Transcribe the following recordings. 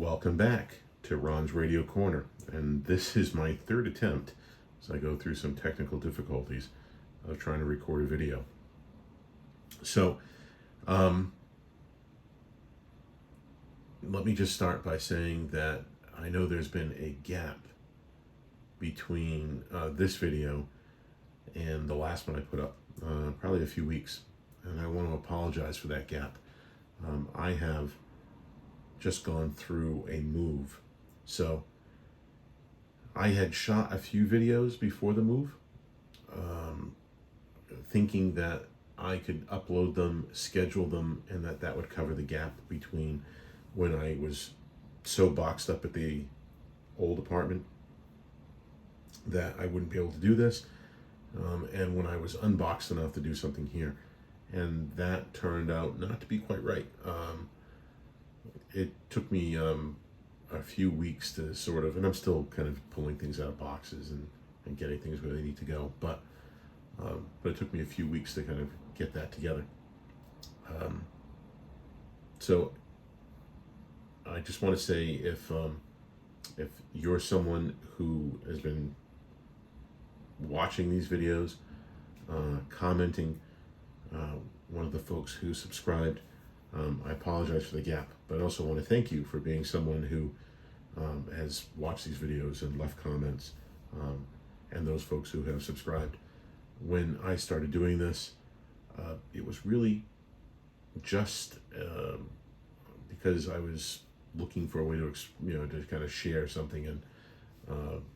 Welcome back to Ron's Radio Corner, and this is my third attempt as I go through some technical difficulties of trying to record a video. So, let me just start by saying that I know there's been a gap between this video and the last one I put up, probably a few weeks, and I want to apologize for that gap. I have just gone through a move. So I had shot a few videos before the move, thinking that I could upload them, schedule them, and that would cover the gap between when I was so boxed up at the old apartment that I wouldn't be able to do this, and when I was unboxed enough to do something here. And that turned out not to be quite right. It took me a few weeks to sort of, and I'm still kind of pulling things out of boxes and getting things where they need to go, but it took me a few weeks to kind of get that together. So I just want to say, if you're someone who has been watching these videos, commenting, one of the folks who subscribed, I apologize for the gap, but I also want to thank you for being someone who has watched these videos and left comments, and those folks who have subscribed. When I started doing this, it was really just because I was looking for a way to, to kind of share something, and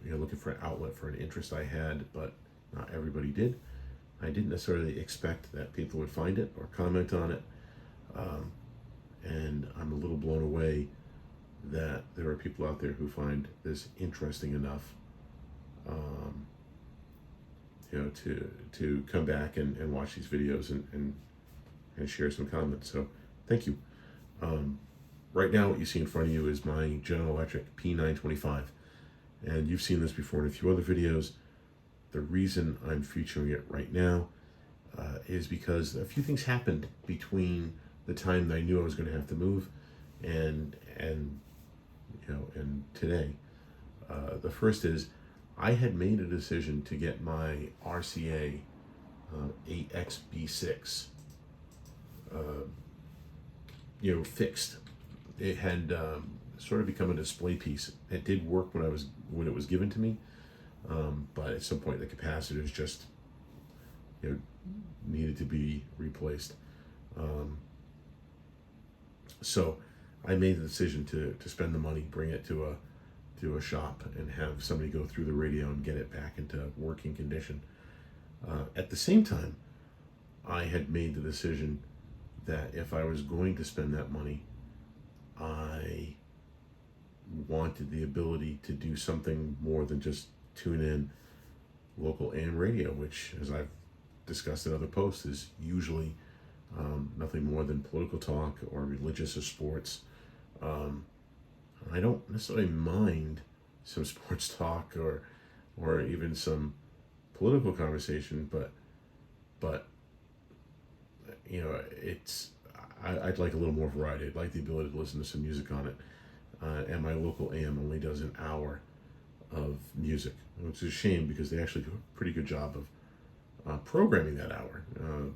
looking for an outlet for an interest I had, but not everybody did. I didn't necessarily expect that people would find it or comment on it. And I'm a little blown away that there are people out there who find this interesting enough, to come back and watch these videos and share some comments. So thank you. Right now, what you see in front of you is my General Electric P925, and you've seen this before in a few other videos. The reason I'm featuring it right now is because a few things happened between the time that I knew I was going to have to move and today. The first is, I had made a decision to get my RCA 8XB6 fixed. It had sort of become a display piece. It did work when it was given to me, but at some point the capacitors just needed to be replaced. So I made the decision to spend the money, bring it to a shop, and have somebody go through the radio and get it back into working condition. At the same time, I had made the decision that if I was going to spend that money, I wanted the ability to do something more than just tune in local AM radio, which, as I've discussed in other posts, is usually nothing more than political talk or religious or sports. I don't necessarily mind some sports talk or even some political conversation, but I'd like a little more variety. I'd like the ability to listen to some music on it, and my local AM only does an hour of music, which is a shame because they actually do a pretty good job of programming that hour.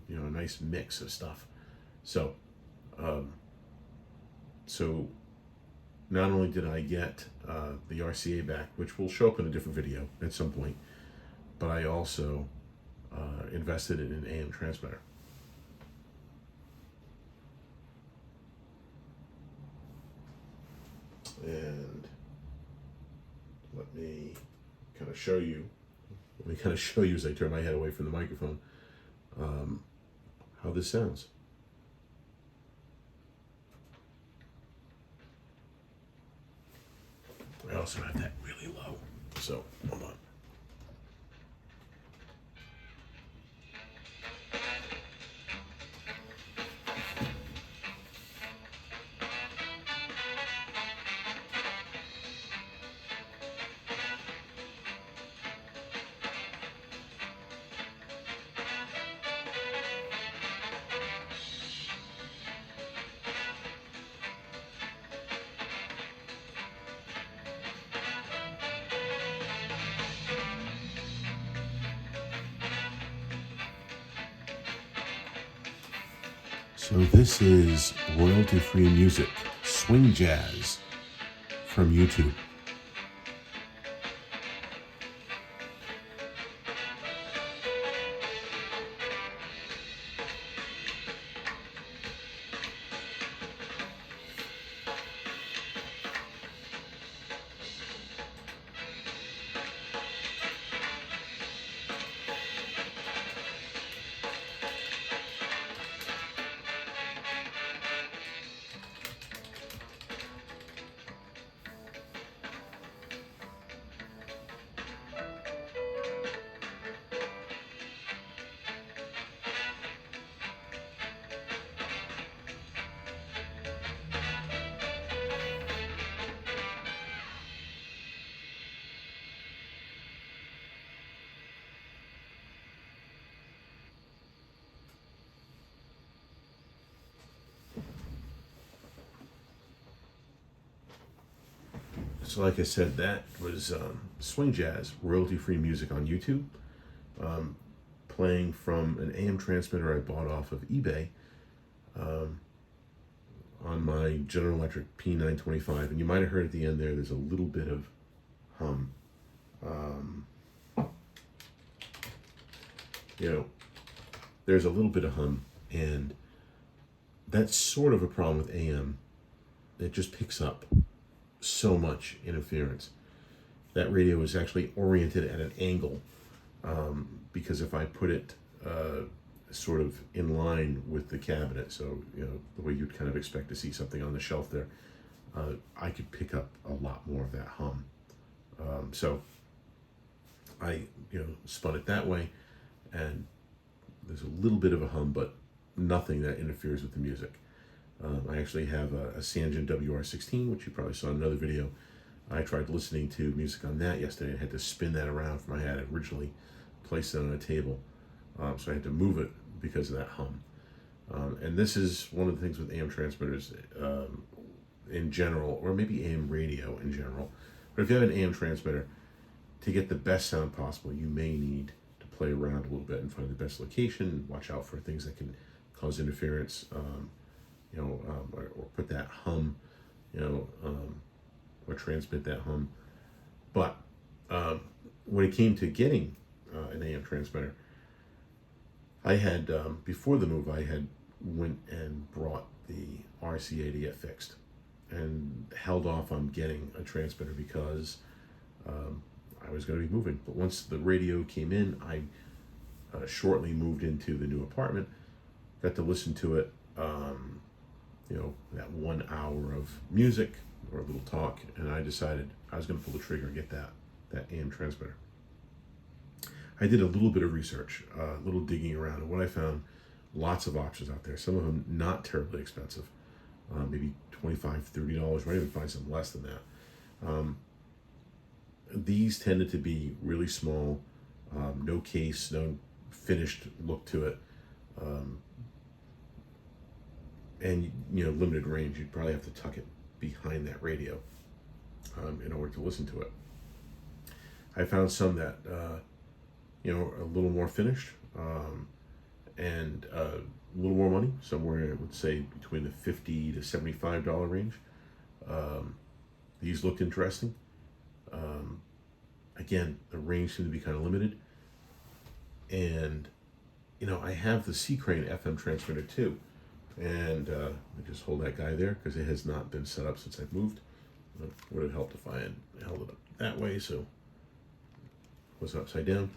A nice mix of stuff. So not only did I get the RCA back, which will show up in a different video at some point, but I also invested in an AM transmitter. And let me kind of show you as I turn my head away from the microphone, how this sounds. I also have that really low, so hold on. So this is royalty-free music, swing jazz from YouTube. So like I said, that was swing jazz, royalty-free music on YouTube, playing from an AM transmitter I bought off of eBay on my General Electric P925. And you might have heard at the end there's a little bit of hum. There's a little bit of hum, and that's sort of a problem with AM. It just picks up so much interference. That radio is actually oriented at an angle, because if I put it sort of in line with the cabinet, so the way you'd kind of expect to see something on the shelf there, I could pick up a lot more of that hum. So I spun it that way, and there's a little bit of a hum, but nothing that interferes with the music. I actually have a Sangen WR16, which you probably saw in another video. I tried listening to music on that yesterday and had to spin that around from I had originally placed it on a table. So I had to move it because of that hum. And this is one of the things with AM transmitters in general, or maybe AM radio in general. But if you have an AM transmitter, to get the best sound possible, you may need to play around a little bit and find the best location, watch out for things that can cause interference, or put that hum, or transmit that hum. But when it came to getting an AM transmitter, I had, before the move, I had went and brought the RCA to get fixed and held off on getting a transmitter because I was going to be moving. But once the radio came in, I shortly moved into the new apartment, got to listen to it, that 1 hour of music or a little talk, and I decided I was going to pull the trigger and get that AM transmitter. I did a little bit of research, a little digging around, and what I found, lots of options out there, some of them not terribly expensive, maybe $25, $30, might even find some less than that. These tended to be really small, no case, no finished look to it, and limited range. You'd probably have to tuck it behind that radio in order to listen to it. I found some that a little more finished, and a little more money, somewhere I would say between the $50 to $75 range. These looked interesting. Again, the range seemed to be kind of limited, and I have the C-Crane FM transmitter too, and I just hold that guy there because it has not been set up since I've moved. It would have helped if I had held it up that way, so it was upside down.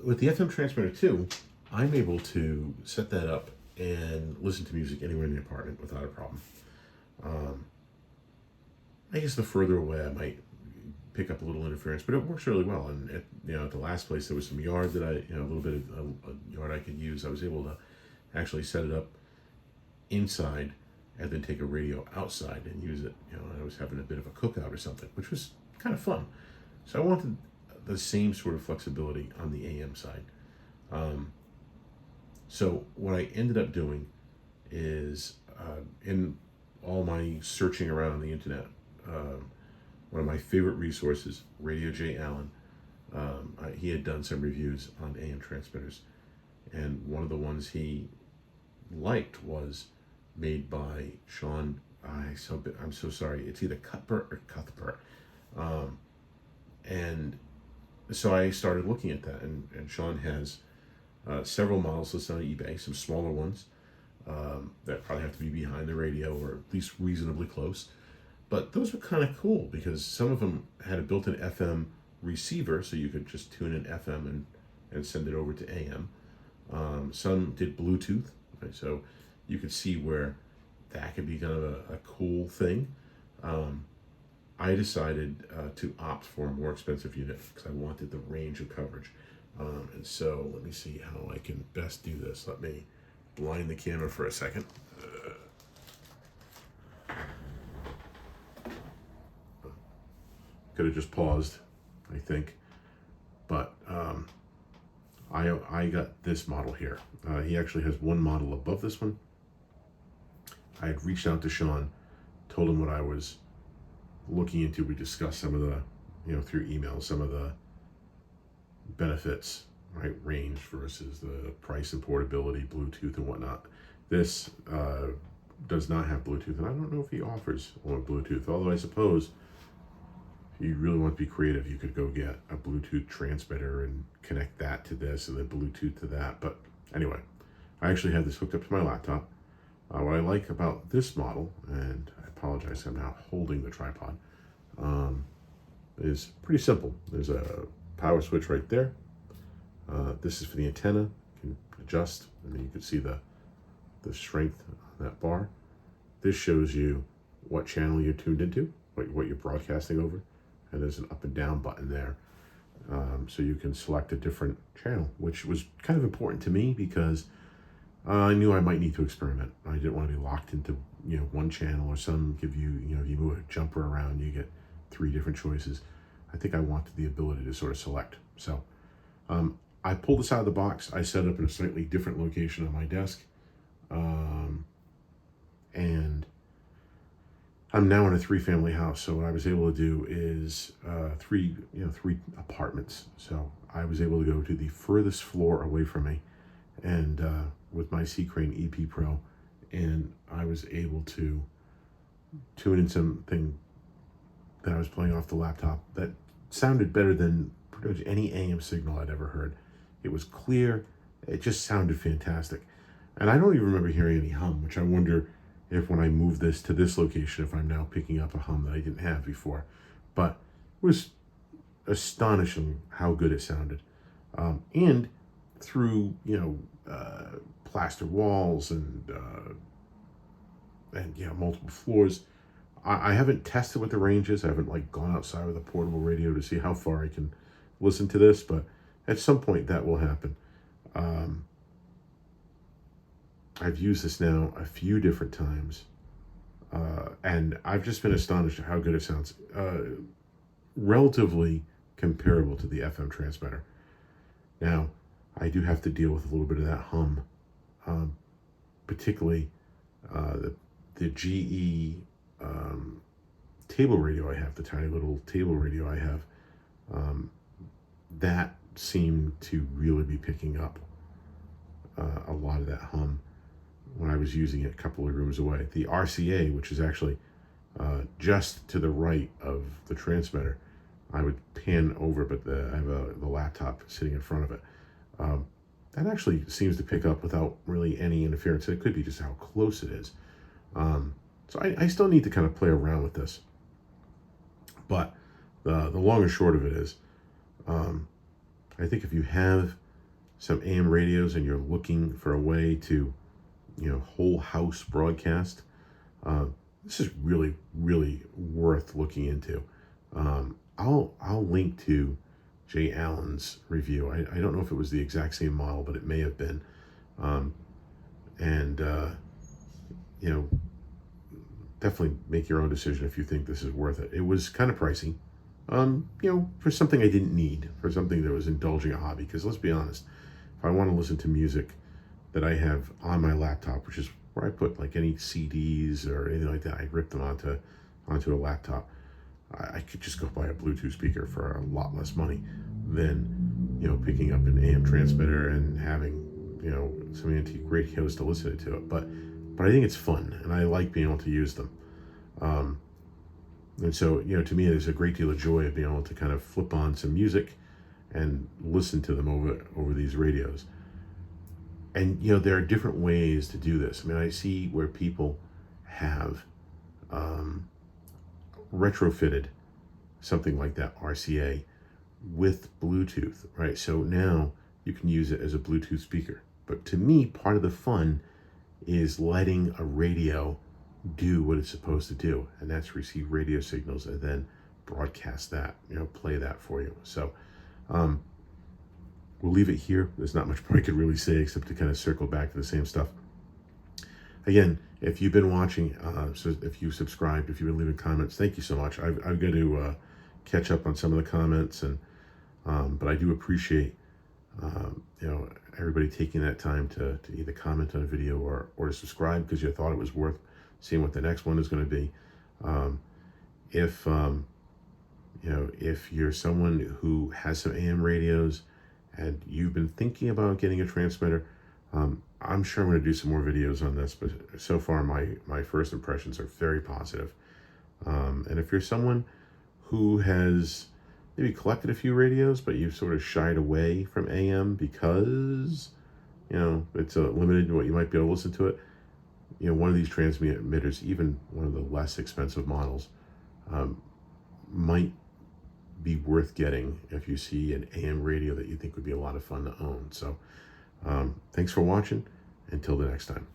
With the FM transmitter too, I'm able to set that up and listen to music anywhere in the apartment without a problem. I guess the further away I might pick up a little interference, but it works really well. And at the last place there was some yard that a little bit of a yard I could use. I was able to actually set it up inside and then take a radio outside and use it. I was having a bit of a cookout or something, which was kind of fun. So I wanted the same sort of flexibility on the AM side. So what I ended up doing is, in all my searching around on the internet, one of my favorite resources, Radio J. Allen, he had done some reviews on AM transmitters, and one of the ones he liked was made by Sean. I'm so sorry. It's either Cuthbert or Cuthbert. Um, and so I started looking at that, and Sean has several models listed on eBay, some smaller ones that probably have to be behind the radio or at least reasonably close. But those were kind of cool because some of them had a built-in FM receiver, so you could just tune in FM and send it over to AM. Some did Bluetooth, okay, so you could see where that could be kind of a cool thing. I decided to opt for a more expensive unit because I wanted the range of coverage. And so let me see how I can best do this. Let me blind the camera for a second. Could have just paused, I think. But I got this model here. He actually has one model above this one. I had reached out to Sean, told him what I was looking into. We discussed some of the, through email, some of the benefits, right? Range versus the price and portability, Bluetooth and whatnot. This does not have Bluetooth, and I don't know if he offers on Bluetooth, although I suppose if you really want to be creative, you could go get a Bluetooth transmitter and connect that to this and then Bluetooth to that. But anyway, I actually had this hooked up to my laptop. What I like about this model, and I apologize, I'm now holding the tripod, is pretty simple. There's a power switch right there. This is for the antenna. You can adjust, and then you can see the strength on that bar. This shows you what channel you're tuned into, what you're broadcasting over, and there's an up and down button there. So you can select a different channel, which was kind of important to me because I knew I might need to experiment. I didn't want to be locked into one channel, or some give you, if you move a jumper around, you get 3 different choices. I think I wanted the ability to sort of select. So I pulled this out of the box. I set up in a slightly different location on my desk. And I'm now in a 3-family house. So what I was able to do is 3 apartments. So I was able to go to the furthest floor away from me, and with my C-Crane EP Pro, and I was able to tune in something that I was playing off the laptop that sounded better than pretty much any AM signal I'd ever heard. It was clear. It just sounded fantastic. And I don't even remember hearing any hum, which I wonder if when I move this to this location, if I'm now picking up a hum that I didn't have before. But it was astonishing how good it sounded. And through, plaster walls and multiple floors, I haven't tested what the range is. I haven't gone outside with a portable radio to see how far I can listen to this, but at some point that will happen. I've used this now a few different times, and I've just been astonished at how good it sounds. Relatively comparable to the FM transmitter. Now, I do have to deal with a little bit of that hum, particularly the GE table radio I have, the tiny little table radio I have. That seemed to really be picking up a lot of that hum when I was using it a couple of rooms away. The RCA, which is actually just to the right of the transmitter, I would pan over, but I have the laptop sitting in front of it. That actually seems to pick up without really any interference. It could be just how close it is. So I still need to kind of play around with this. But the long and short of it is, I think if you have some AM radios and you're looking for a way to, whole house broadcast, this is really, really worth looking into. I'll link to Jay Allen's review. I don't know if it was the exact same model, but it may have been. Definitely make your own decision if you think this is worth it. It was kind of pricey, for something I didn't need, for something that was indulging a hobby. Because let's be honest, if I want to listen to music that I have on my laptop, which is where I put any CDs or anything like that, I rip them onto a laptop. I could just go buy a Bluetooth speaker for a lot less money than, picking up an AM transmitter and having, some antique radios to listen to it, but I think it's fun, and I like being able to use them. And so, to me, there's a great deal of joy of being able to kind of flip on some music and listen to them over these radios. And there are different ways to do this. I mean, I see where people have retrofitted something like that RCA with Bluetooth, right? So now you can use it as a Bluetooth speaker. But to me, part of the fun is letting a radio do what it's supposed to do, and that's receive radio signals and then broadcast that, play that for you. So we'll leave it here. There's not much more I could really say except to kind of circle back to the same stuff. Again, if you've been watching, so if you subscribed, if you've been leaving comments, thank you so much. I've got to catch up on some of the comments, and but I do appreciate everybody taking that time to either comment on a video or to subscribe because you thought it was worth seeing what the next one is going to be. If you're someone who has some AM radios and you've been thinking about getting a transmitter, I'm sure I'm going to do some more videos on this, but so far my first impressions are very positive. And if you're someone who has maybe collected a few radios, but you've sort of shied away from AM because, it's limited to what you might be able to listen to it, one of these transmitters, even one of the less expensive models, might be worth getting if you see an AM radio that you think would be a lot of fun to own. So thanks for watching. Until the next time.